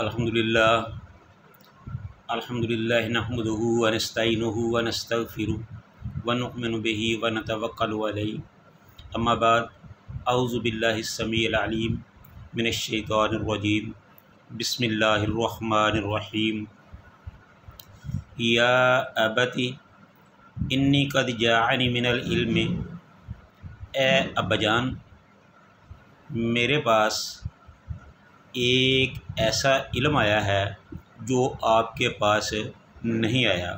अल्हम्दुलिल्लाह नहमदुहु व नस्तईनुहु व नस्तगफिरुहु व नु'मिनु बिही व नतवक्कलु अलैहि। अम्मा बाद, औज़ु बिल्लाहिस समीइल अलीम मिनश शैतानिर रजीम। बिस्मिल्लाहिर रहमानिर रहीम। या अबती इन्नी क़द जाअनी मिनल इल्मि, ए अब्बाजान मेरे पास एक ऐसा इल्म आया है जो आपके पास नहीं आया।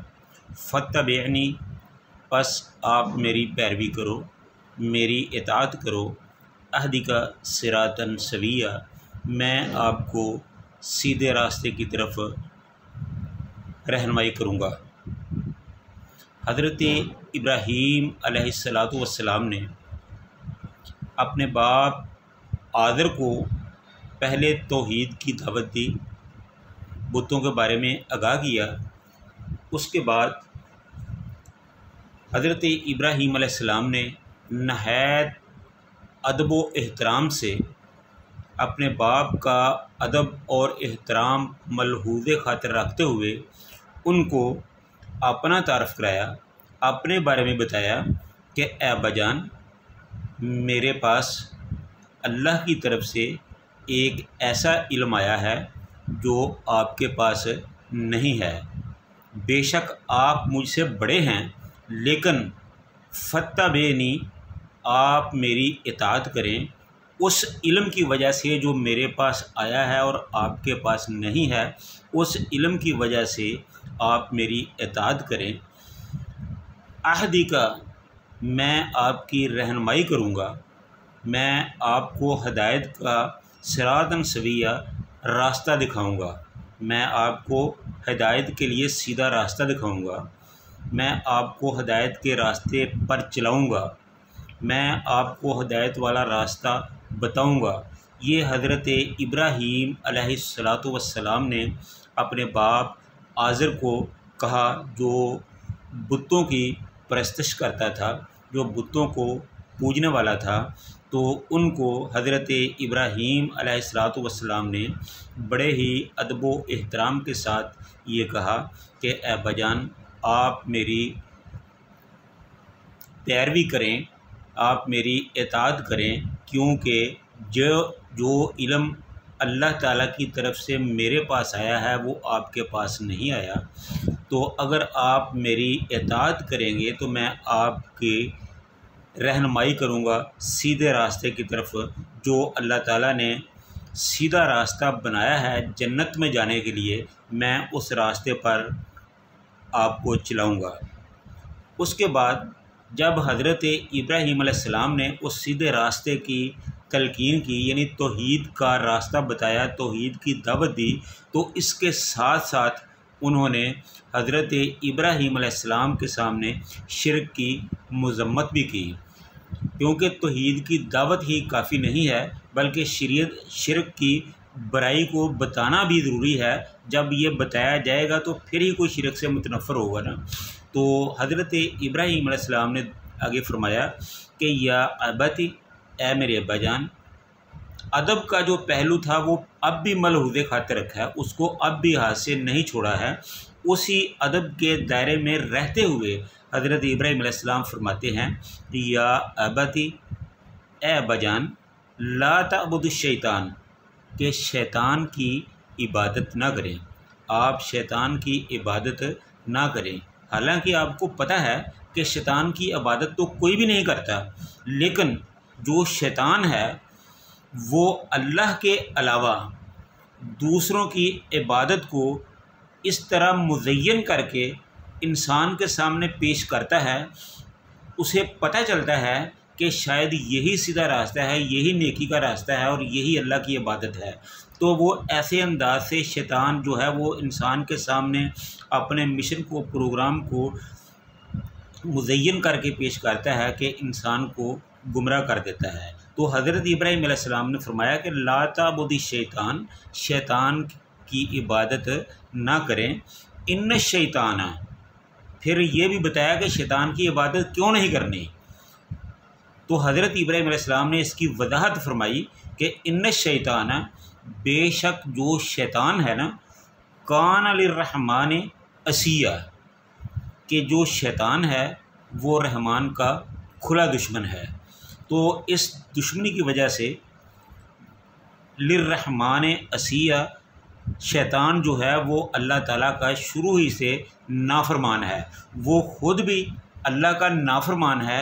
फत्तबिअनी, बस आप मेरी पैरवी करो, मेरी इताअत करो। अहदिका सिरातन सविया, मैं आपको सीधे रास्ते की तरफ रहनुमाई करूँगा। हज़रत इब्राहीम अलैहिस्सलातु वस्सलाम ने अपने बाप आदर को पहले तौहीद की दावत दी, बुतों के बारे में आगाह किया। उसके बाद हज़रत इब्राहीम अलैहिस्सलाम ने नहायत अदब व एहतराम से अपने बाप का अदब और एहतराम मलहूज़े खातिर रखते हुए उनको अपना तारफ़ कराया, अपने बारे में बताया कि ए अब्बाजान, मेरे पास अल्लाह की तरफ से एक ऐसा इल्म आया है जो आपके पास नहीं है। बेशक आप मुझसे बड़े हैं, लेकिन फत्तबिअनी, आप मेरी इताअत करें उस इल्म की वजह से जो मेरे पास आया है और आपके पास नहीं है। उस इल्म की वजह से आप मेरी इताअत करें। अहदी का, मैं आपकी रहनुमाई करूँगा, मैं आपको हदायत का सिरातन सविया रास्ता दिखाऊंगा, मैं आपको हदायत के लिए सीधा रास्ता दिखाऊंगा, मैं आपको हदायत के रास्ते पर चलाऊंगा, मैं आपको हदायत वाला रास्ता बताऊंगा। ये हज़रत इब्राहीम अलैहिस्सलातु वस्सलाम ने अपने बाप आज़र को कहा, जो बुतों की परस्तिश करता था, जो बुतों को पूजने वाला था। तो उनको हज़रत इब्राहीम अलैहिस्सलातु वस्सलाम ने बड़े ही अदब व एहतराम के साथ ये कहा कि ए अब्बाजान, आप मेरी पैरवी करें, आप मेरी इताअत करें, क्योंकि जो इल्म अल्लाह ताला की तरफ से मेरे पास आया है वो आपके पास नहीं आया। तो अगर आप मेरी इताअत करेंगे तो मैं आपकी रहनुमाई करूँगा सीधे रास्ते की तरफ, जो अल्लाह ताला ने सीधा रास्ता बनाया है जन्नत में जाने के लिए। मैं उस रास्ते पर आपको चलाऊँगा। उसके बाद जब हज़रत इब्राहीम अलैहिस्सलाम ने उस सीधे रास्ते की तलकीन की, यानी तौहीद का रास्ता बताया, तौहीद की दावत दी, तो इसके साथ साथ उन्होंने हज़रत इब्राहीम अलैहिस्सलाम के सामने शिर्क की मज़म्मत भी की, क्योंकि तौहीद की दावत ही काफ़ी नहीं है, बल्कि शिर्क की बुराई को बताना भी ज़रूरी है। जब ये बताया जाएगा तो फिर ही कोई शिर्क से मुतनफ़र होगा ना। तो हज़रत इब्राहीम अलैहिस्सलाम ने आगे फरमाया कि या अबती, ए मेरे अब्बाजान, अदब का जो पहलू था वो अब भी मलहूज़े खातिर रखा है, उसको अब भी हाथ से नहीं छोड़ा है। उसी अदब के दायरे में रहते हुए हज़रत इब्राहीम अलैहिस्सलाम फरमाते हैं, या अबती, ए अब्बाजान, ला तअबुदुश शैतान, के शैतान की इबादत ना करें, आप शैतान की इबादत ना करें। हालांकि आपको पता है कि शैतान की इबादत तो कोई भी नहीं करता, लेकिन जो शैतान है वो अल्लाह के अलावा दूसरों की इबादत को इस तरह मुज़य्यन करके इंसान के सामने पेश करता है, उसे पता चलता है कि शायद यही सीधा रास्ता है, यही नेकी का रास्ता है और यही अल्लाह की इबादत है। तो वो ऐसे अंदाज से शैतान जो है वो इंसान के सामने अपने मिशन को, प्रोग्राम को मुज़य्यन करके पेश करता है कि इंसान को गुमराह कर देता है। तो हज़रत इब्राहीम अलैहिस्सलाम ने फरमाया कि ला ताबुदी शैतान, शैतान की इबादत ना करें। इन्न शैतान, फिर ये भी बताया कि शैतान की इबादत क्यों नहीं करनी। तो हज़रत इब्राहीम अलैहिस्सलाम ने इसकी वजाहत फरमाई कि इन्न शैतान, बेशक जो शैतान है ना, कान लिर्रहमान असिया, कि जो शैतान है वो रहमान का खुला दुश्मन है। तो इस दुश्मनी की वजह से लिर्रहमान असिया, शैतान जो है वो अल्लाह ताला का शुरू ही से नाफरमान है। वो ख़ुद भी अल्लाह का नाफरमान है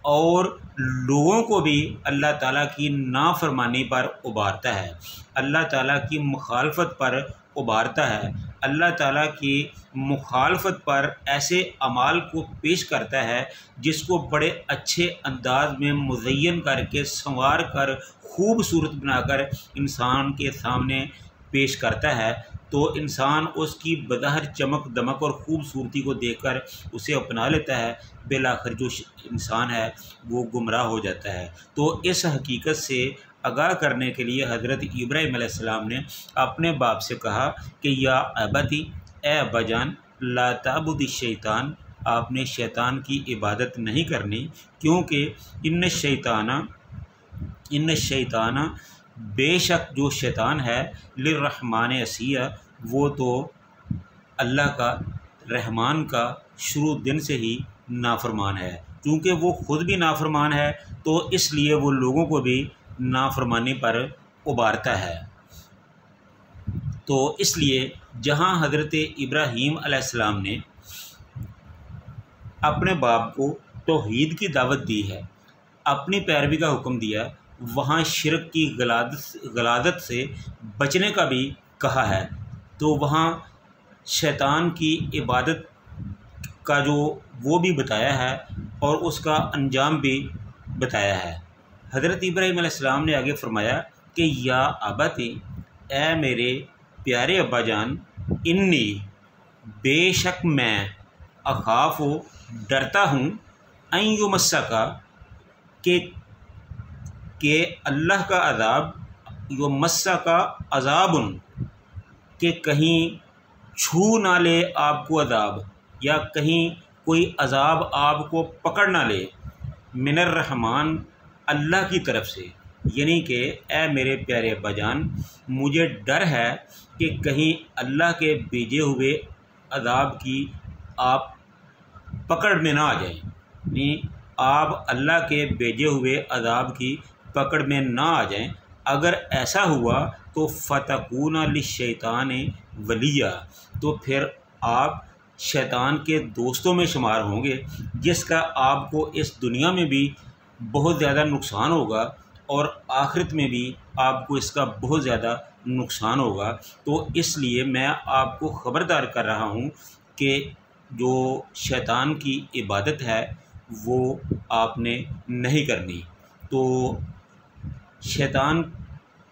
और लोगों को भी अल्लाह ताला की नाफरमानी पर उभारता है, अल्लाह ताला की मुखालफत पर उभारता है, अल्लाह ताला की मुखालफत पर ऐसे अमाल को पेश करता है जिसको बड़े अच्छे अंदाज में मुज़य्यन करके संवार कर खूबसूरत बनाकर इंसान के सामने पेश करता है। तो इंसान उसकी बज़ाहिर चमक दमक और ख़ूबसूरती को देखकर उसे अपना लेता है, बिलाखिर जो इंसान है वो गुमराह हो जाता है। तो इस हकीकत से आगाह करने के लिए हज़रत इब्राहीम अलैहिस्सलाम ने अपने बाप से कहा कि या अबती, ए अब्बाजान, ला ताबुद शैतान, आपने शैतान की इबादत नहीं करनी, क्योंकि इन शैताना, बेशक जो शैतान है, लिर्रहमान असिया, वो तो अल्लाह का, रहमान का शुरू दिन से ही नाफरमान है। क्योंकि वो ख़ुद भी नाफरमान है तो इसलिए वो लोगों को भी नाफरमानी पर उभारता है। तो इसलिए जहाँ हज़रत इब्राहीम अलैहिस्सलाम ने अपने बाप को तौहीद की दावत दी है, अपनी पैरवी का हुक्म दिया, वहाँ शिरक की गलादत से बचने का भी कहा है, तो वहाँ शैतान की इबादत का जो वो भी बताया है और उसका अंजाम भी बताया है। हज़रत इब्राहीम अलैहिस्सलाम ने आगे फरमाया कि या अबती, ए मेरे प्यारे अब्बा जान, इन्नी, बेशक मैं, अखाफ़ो, डरता हूँ, अन युमस्सका, के अल्लाह का अज़ाब, युमस्सा का अज़ाबुन, कि कहीं छू ना ले आपको अज़ाब, या कहीं कोई अज़ाब आपको पकड़ ना ले, मिनर रहमान, अल्लाह की तरफ से। यानी कि ए मेरे प्यारे अब्बा जान, मुझे डर है कि कहीं अल्लाह के भेजे हुए अज़ाब की आप पकड़ में ना आ जाएं, यानी आप अल्लाह के भेजे हुए अज़ाब की पकड़ में ना आ जाएं। अगर ऐसा हुआ तो फ़तकूना लिश्शैतान वलिया, तो फिर आप शैतान के दोस्तों में शुमार होंगे, जिसका आपको इस दुनिया में भी बहुत ज़्यादा नुकसान होगा और आखिरत में भी आपको इसका बहुत ज़्यादा नुकसान होगा। तो इसलिए मैं आपको ख़बरदार कर रहा हूँ कि जो शैतान की इबादत है वो आपने नहीं करनी। तो शैतान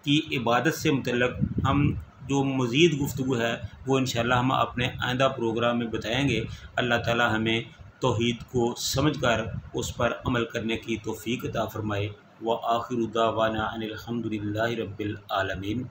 की इबादत से मुतल्लिक़ हम जो मज़ीद गुफ्तगू है वो इंशाअल्लाह हम अपने आइंदा प्रोग्राम में बताएंगे। अल्लाह ताला हमें तौहीद को समझकर उस पर अमल करने की तौफ़ीक़ अता फ़रमाए। व आखिरु दावाना अनिल हम्दुलिल्लाहि रब्बिल आलमीन।